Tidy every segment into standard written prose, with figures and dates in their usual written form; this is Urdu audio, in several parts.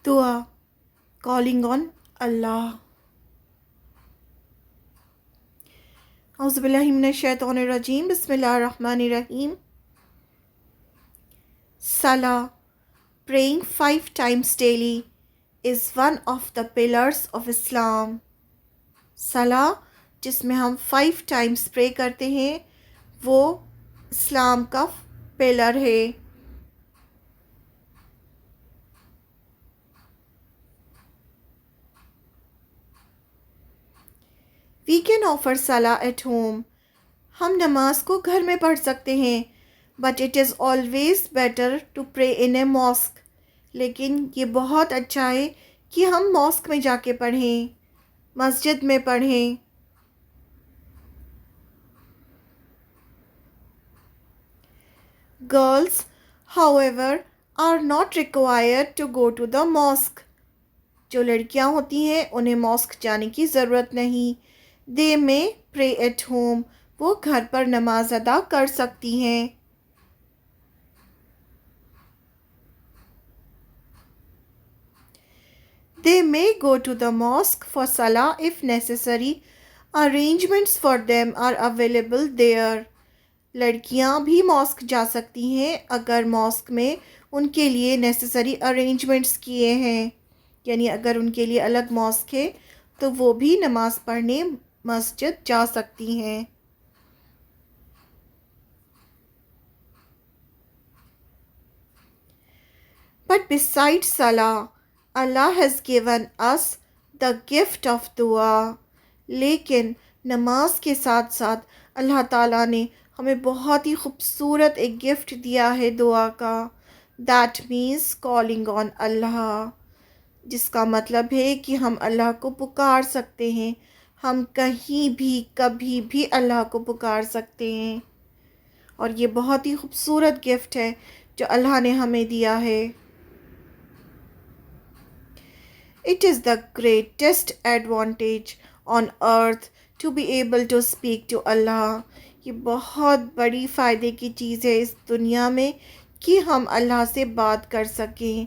دعا calling on Allah. اعوذ باللہ من الشیطان الرجیم بسم اللہ الرحمن الرحیم. Salah, praying 5 times daily, is one of the pillars of Islam. Salah جس میں ہم 5 times pray کرتے ہیں وہ اسلام کا پلر ہے. We can offer salah at home. ہم نماز کو گھر میں پڑھ سکتے ہیں. But it is always better to pray in a mosque. لیکن یہ بہت اچھا ہے کہ ہم ماسک میں جا کے پڑھیں, مسجد میں پڑھیں. Girls, however, are not required to go to the mosque. جو لڑکیاں ہوتی ہیں انہیں ماسک جانے کی ضرورت نہیں. They may pray at home. وہ گھر پر نماز ادا کر سکتی ہیں. They may go to the mosque for salah if necessary. Arrangements for them are available there. لڑکیاں بھی ماسک جا سکتی ہیں اگر ماسک میں ان کے لیے نیسیسری ارینجمنٹس کیے ہیں. یعنی اگر ان کے لیے الگ ماسک ہے تو وہ بھی نماز پڑھنے مسجد جا سکتی ہیں. But besides Salah, Allah has given us the gift of dua. لیکن نماز کے ساتھ ساتھ اللہ تعالیٰ نے ہمیں بہت ہی خوبصورت ایک گفٹ دیا ہے دعا کا. That means calling on Allah. جس کا مطلب ہے کہ ہم اللہ کو پکار سکتے ہیں. ہم کہیں بھی کبھی بھی اللہ کو پکار سکتے ہیں. اور یہ بہت ہی خوبصورت گفٹ ہے جو اللہ نے ہمیں دیا ہے. It is the greatest advantage on earth to be able to speak to Allah. یہ بہت بڑی فائدے کی چیز ہے اس دنیا میں کہ ہم اللہ سے بات کر سکیں.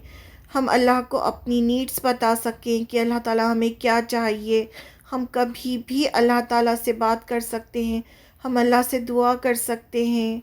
ہم اللہ کو اپنی نیڈس بتا سکیں کہ اللہ تعالیٰ ہمیں کیا چاہیے. ہم کبھی بھی اللہ تعالیٰ سے بات کر سکتے ہیں. ہم اللہ سے دعا کر سکتے ہیں.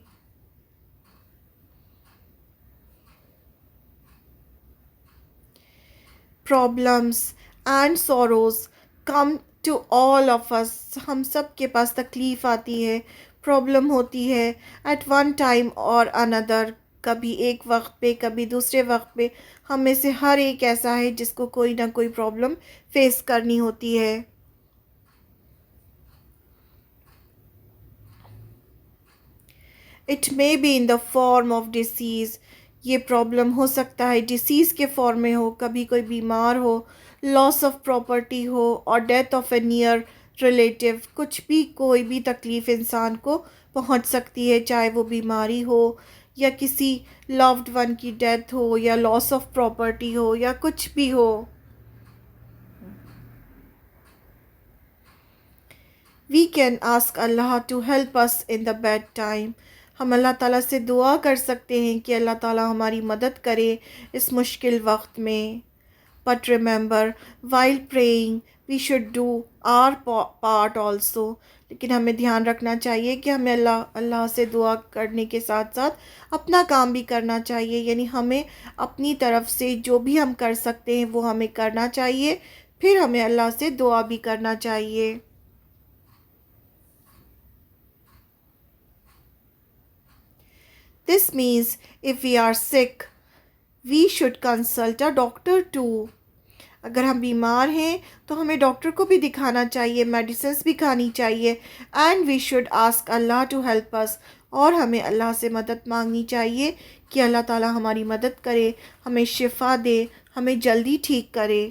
Problems and sorrows come to all of us. ہم سب کے پاس تکلیف آتی ہے, پرابلم ہوتی ہے at one time or another. کبھی ایک وقت پہ کبھی دوسرے وقت پہ. ہم میں سے ہر ایک ایسا ہے جس کو کوئی نہ کوئی پرابلم فیس کرنی ہوتی ہے. It may be in the form of disease. یہ پرابلم ہو سکتا ہے ڈیسیز کے فارم میں ہو, کبھی کوئی بیمار ہو, لاس آف پراپرٹی ہو, اور death of a near relative. کچھ بھی کوئی بھی تکلیف انسان کو پہنچ سکتی ہے, چاہے وہ بیماری ہو یا کسی لوڈ ون کی ڈیتھ ہو یا لاس آف پراپرٹی ہو یا کچھ بھی ہو. We can ask Allah to help us in the bad time. ہم اللہ تعالیٰ سے دعا کر سکتے ہیں کہ اللہ تعالیٰ ہماری مدد کرے اس مشکل وقت میں. But remember, while praying, we should do our part also. لیکن ہمیں دھیان رکھنا چاہیے کہ ہمیں اللہ سے دعا کرنے کے ساتھ ساتھ اپنا کام بھی کرنا چاہیے. یعنی ہمیں اپنی طرف سے جو بھی ہم کر سکتے ہیں وہ ہمیں کرنا چاہیے. پھر ہمیں اللہ سے دعا بھی کرنا چاہیے. This means if we are sick, we should consult a doctor too. اگر ہم بیمار ہیں تو ہمیں ڈاکٹر کو بھی دکھانا چاہیے, میڈیسنس بھی کھانی چاہیے. And we should ask Allah to help us. اور ہمیں اللہ سے مدد مانگنی چاہیے کہ اللہ تعالیٰ ہماری مدد کرے, ہمیں شفا دے, ہمیں جلدی ٹھیک کرے.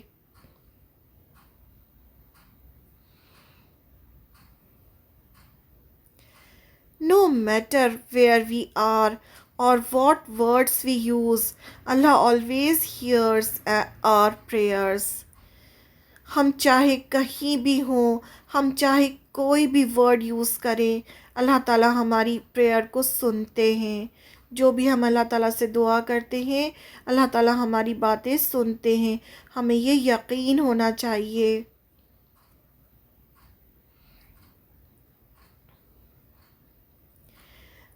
No matter where we are or what words we use, Allah always hears our prayers. ہم چاہے کہیں بھی ہوں, ہم چاہے کوئی بھی ورڈ یوز کریں, اللہ تعالیٰ ہماری پریئر کو سنتے ہیں. جو بھی ہم اللہ تعالیٰ سے دعا کرتے ہیں اللہ تعالیٰ ہماری باتیں سنتے ہیں، ہمیں یہ یقین ہونا چاہیے۔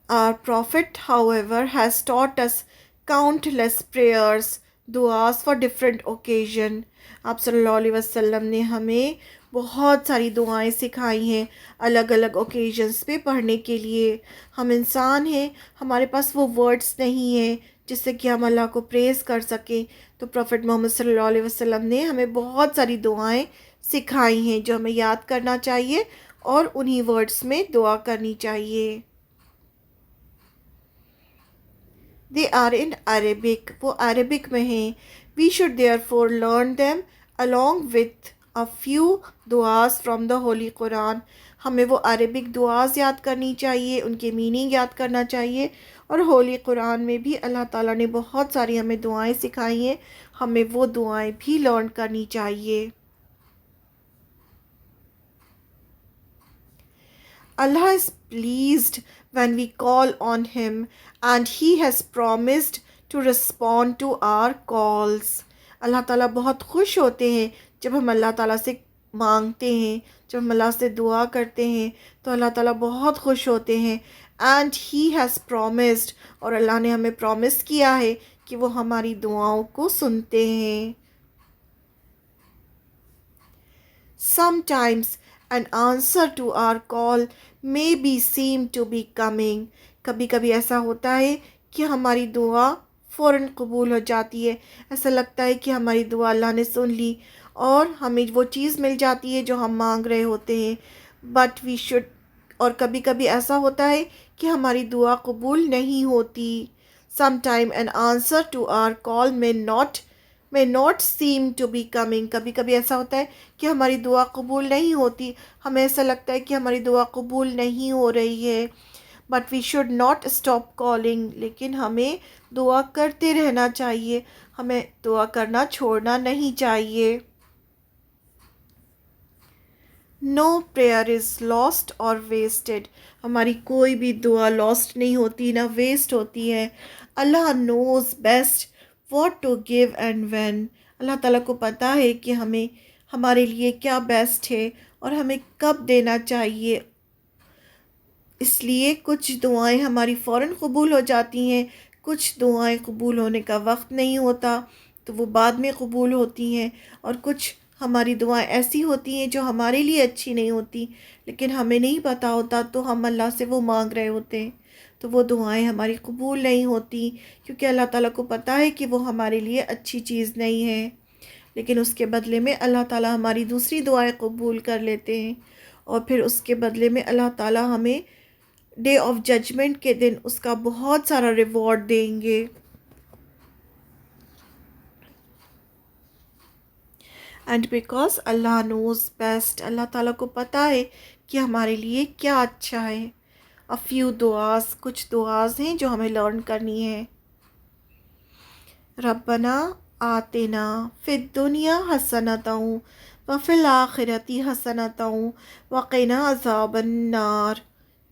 Our Prophet, however, has taught us countless prayers, du'as for different occasion. آپ صلی اللہ علیہ وسلم نے ہمیں بہت ساری دعائیں سکھائی ہیں الگ الگ اوکیزنس پہ پڑھنے کے لیے۔ ہم انسان ہیں، ہمارے پاس وہ ورڈز نہیں ہیں جس سے کہ ہم اللہ کو پریز کر سکیں، تو پروفٹ محمد صلی اللہ علیہ وسلم نے ہمیں بہت ساری دعائیں سکھائی ہیں جو ہمیں یاد کرنا چاہیے اور انہی ورڈز میں دعا کرنی چاہیے۔ They are in Arabic. وہ عربک میں ہیں۔ We should therefore learn them along with a few du'as from the Holy Quran. ہمیں وہ عربک دعاز یاد کرنی چاہیے، ان کے میننگ یاد کرنا چاہیے، اور ہولی قرآن میں بھی اللہ تعالیٰ نے بہت ساری ہمیں دعائیں سکھائی ہیں، ہمیں وہ دعائیں بھی لرن کرنی چاہیے۔ Allah is pleased when we call on Him, and He has promised to respond to our calls. اللہ تعالیٰ بہت خوش ہوتے ہیں جب ہم اللہ تعالیٰ سے مانگتے ہیں، جب ہم اللہ سے دعا کرتے ہیں تو اللہ تعالیٰ بہت خوش ہوتے ہیں۔ and He has promised، اور اللہ نے ہمیں پرومس کیا ہے کہ وہ ہماری دعاؤں کو سنتے ہیں۔ Sometimes an answer to our call may be seem to be coming. کبھی کبھی ایسا ہوتا ہے کہ ہماری دعا فوراً قبول ہو جاتی ہے، ایسا لگتا ہے کہ ہماری دعا اللہ نے سن لی اور ہمیں وہ چیز مل جاتی ہے جو ہم مانگ رہے ہوتے ہیں، بٹ وی شوڈ، اور کبھی کبھی ایسا ہوتا ہے کہ ہماری دعا قبول نہیں ہوتی۔ Sometime an answer to our call may not seem to be coming. کبھی کبھی ایسا ہوتا ہے کہ ہماری دعا قبول نہیں ہوتی، ہمیں ایسا لگتا ہے کہ ہماری دعا قبول نہیں ہو رہی ہے، but we should not stop calling, لیکن ہمیں دعا کرتے رہنا چاہیے، ہمیں دعا کرنا چھوڑنا نہیں چاہیے۔ نو پریئر از لاسٹ اور ویسٹڈ، ہماری کوئی بھی دعا لاسٹ نہیں ہوتی، نہ ویسٹ ہوتی ہے۔ Allah knows best what to give and when, اللہ تعالیٰ کو پتہ ہے کہ ہمیں ہمارے لیے کیا بیسٹ ہے اور ہمیں کب دینا چاہیے، اس لیے کچھ دعائیں ہماری فوراً قبول ہو جاتی ہیں، کچھ دعائیں قبول ہونے کا وقت نہیں ہوتا تو وہ بعد میں قبول ہوتی ہیں، اور کچھ ہماری دعائیں ایسی ہوتی ہیں جو ہمارے لیے اچھی نہیں ہوتی لیکن ہمیں نہیں پتہ ہوتا تو ہم اللہ سے وہ مانگ رہے ہوتے ہیں، تو وہ دعائیں ہماری قبول نہیں ہوتی کیونکہ اللہ تعالیٰ کو پتہ ہے کہ وہ ہمارے لیے اچھی چیز نہیں ہے، لیکن اس کے بدلے میں اللہ تعالیٰ ہماری دوسری دعائیں قبول کر لیتے ہیں، اور پھر اس کے بدلے میں اللہ تعالیٰ ہمیں ڈے آف ججمنٹ کے دن اس کا بہت سارا ریوارڈ دیں گے۔ And because Allah knows best, اللہ تعالیٰ کو پتہ ہے کہ ہمارے لیے کیا اچھا ہے۔ A few دعاز، کچھ دعاز ہیں جو ہمیں لرن کرنی ہے۔ ربنا آتنا فی الدنیا حسنۃ وفی الآخرۃ حسنۃ وقنا عذاب النار،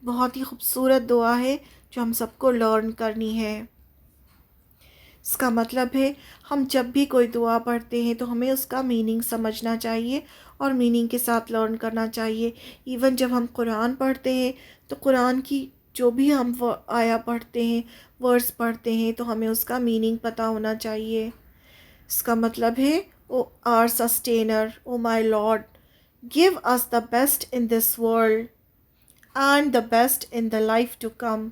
بہت ہی خوبصورت دعا ہے جو ہم سب کو لرن کرنی ہے۔ اس کا مطلب ہے ہم جب بھی کوئی دعا پڑھتے ہیں تو ہمیں اس کا میننگ سمجھنا چاہیے اور میننگ کے ساتھ لرن کرنا چاہیے۔ ایون جب ہم قرآن پڑھتے ہیں تو قرآن کی جو بھی ہم آیا پڑھتے ہیں، ورس پڑھتے ہیں، تو ہمیں اس کا میننگ پتہ ہونا چاہیے۔ اس کا مطلب ہے O our sustainer, O my Lord, give us the best in this world and the best in the life to come,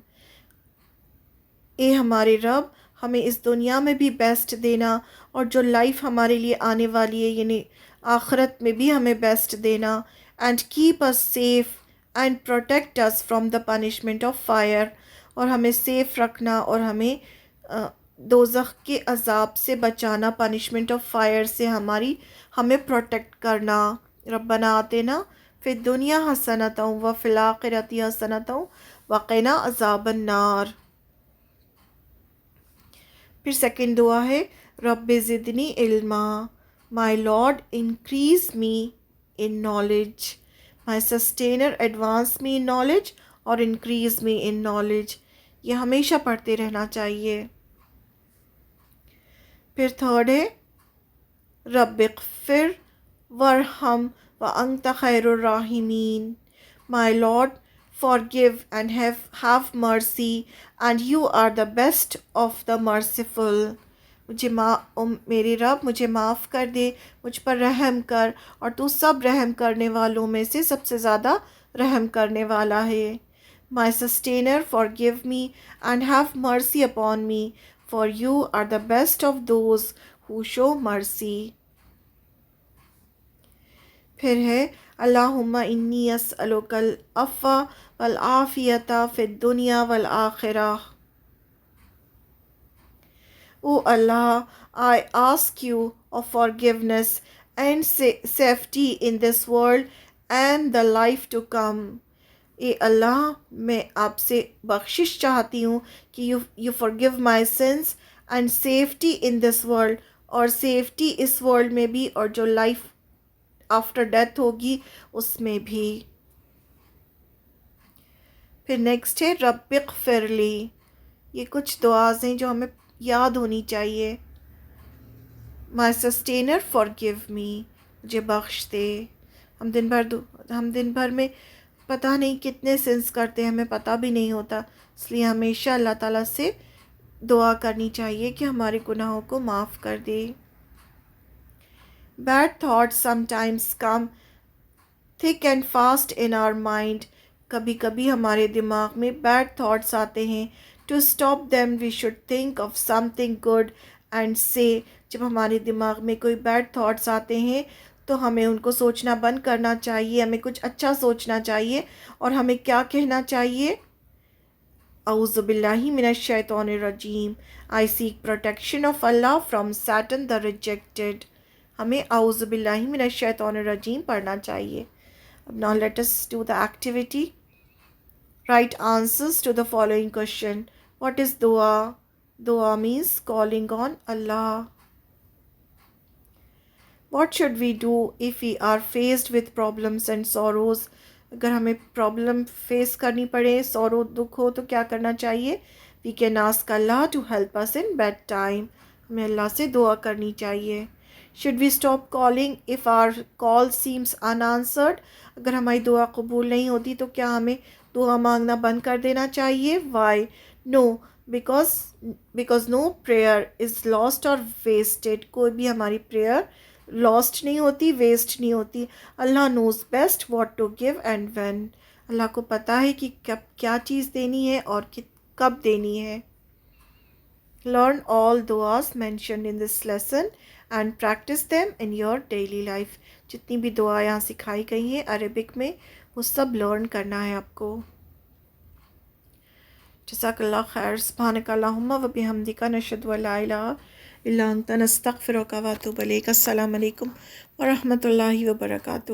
اے ہمارے رب ہمیں اس دنیا میں بھی بیسٹ دینا اور جو لائف ہمارے لیے آنے والی ہے یعنی آخرت میں بھی ہمیں بیسٹ دینا، and keep us safe and protect us from the punishment of fire, اور ہمیں سیف رکھنا اور ہمیں دوزخ کے عذاب سے بچانا، پنشمنٹ آف فائر سے ہمیں پروٹیکٹ کرنا۔ ربنا آتنا فی الدنیا حسنۃ وفی الآخرۃ حسنۃ وقنا عذاب النار۔ پھر سیکنڈ دعا ہے رب زدنی علما، my Lord increase me in knowledge, my sustainer advance me in knowledge اور انکریز می ان نالج، یہ ہمیشہ پڑھتے رہنا چاہیے. پھر تھرڈ ہے رب اغفر ورحم وانت خیر الراحمین. My Lord, forgive and have mercy, and you are the best of the merciful. میرے رب مجھے معاف کر دے، مجھ پر رحم کر، اور تو سب رحم کرنے والوں میں سے سب سے زیادہ رحم کرنے والا ہے. My sustainer, forgive me and have mercy upon me, for you are the best of those who show mercy. پھر ہے اللہم انی اسألک العفو والعافیۃ فی الدنیا والآخرہ. O Allah, I ask you of forgiveness and safety in this world and the life to come. اے اللہ، میں آپ سے بخشش چاہتی ہوں کہ you forgive my sins and safety in this world، اور سیفٹی اس ورلڈ میں بھی اور جو لائف آفٹر ڈیتھ ہوگی اس میں بھی. پھر نیکسٹ ہے رب اغفر لی. یہ کچھ دعاز ہیں جو ہمیں یاد ہونی چاہیے. مائی سسٹینر فارگیو می، مجھے بخش دے. ہم دن بھر میں پتہ نہیں کتنے سنس کرتے ہیں، ہمیں پتہ بھی نہیں ہوتا، اس لیے ہمیشہ اللہ تعالیٰ سے دعا کرنی چاہیے کہ ہمارے گناہوں کو معاف کر دے. Bad thoughts sometimes come thick and fast in our mind. کبھی کبھی ہمارے دماغ میں بیڈ تھاٹس آتے ہیں. To stop them we should think of something good and say. جب ہمارے دماغ میں کوئی بیڈ تھاٹس آتے ہیں تو ہمیں ان کو سوچنا بند کرنا چاہیے، ہمیں کچھ اچھا سوچنا چاہیے، اور ہمیں کیا کہنا چاہیے؟ اعوذ باللہ من الشیطان الرجیم. I seek protection of Allah from Satan the rejected. ہمیں اعوذ باللہ من الشیطان الرجیم پڑھنا چاہیے. اب now let us do the activity. Write answers to the following question. What is dua? Dua means calling on Allah. What should we do if we are faced with problems and sorrows? اگر ہمیں پرابلم فیس کرنی پڑے، سورو دکھ ہو، تو کیا کرنا چاہیے؟ We can ask Allah to help us in bad time. ہمیں اللہ سے دعا کرنی چاہیے. Should we stop calling if our call seems unanswered? اگر ہماری دعا قبول نہیں ہوتی تو کیا ہمیں دعا مانگنا بند کر دینا چاہیے؟ Why? No, because no prayer is lost or wasted. کوئی بھی ہماری prayer lost نہیں ہوتی، waste نہیں ہوتی. اللہ knows best what to give and when. اللہ کو پتہ ہے کہ کیا چیز دینی ہے اور کب دینی ہے. Learn all du'as mentioned in this lesson and practice them in your daily life. جتنی بھی دعا یہاں سکھائی گئی ہیں عربک میں، وہ سب لرن کرنا ہے آپ کو. جزاک اللہ خیر. سبحانک اللہم و بحمدک، نشہد ان لا الہ الا انت، نستغفرک و نتوب الیک. السلام علیکم ورحمۃ اللہ وبرکاتہ.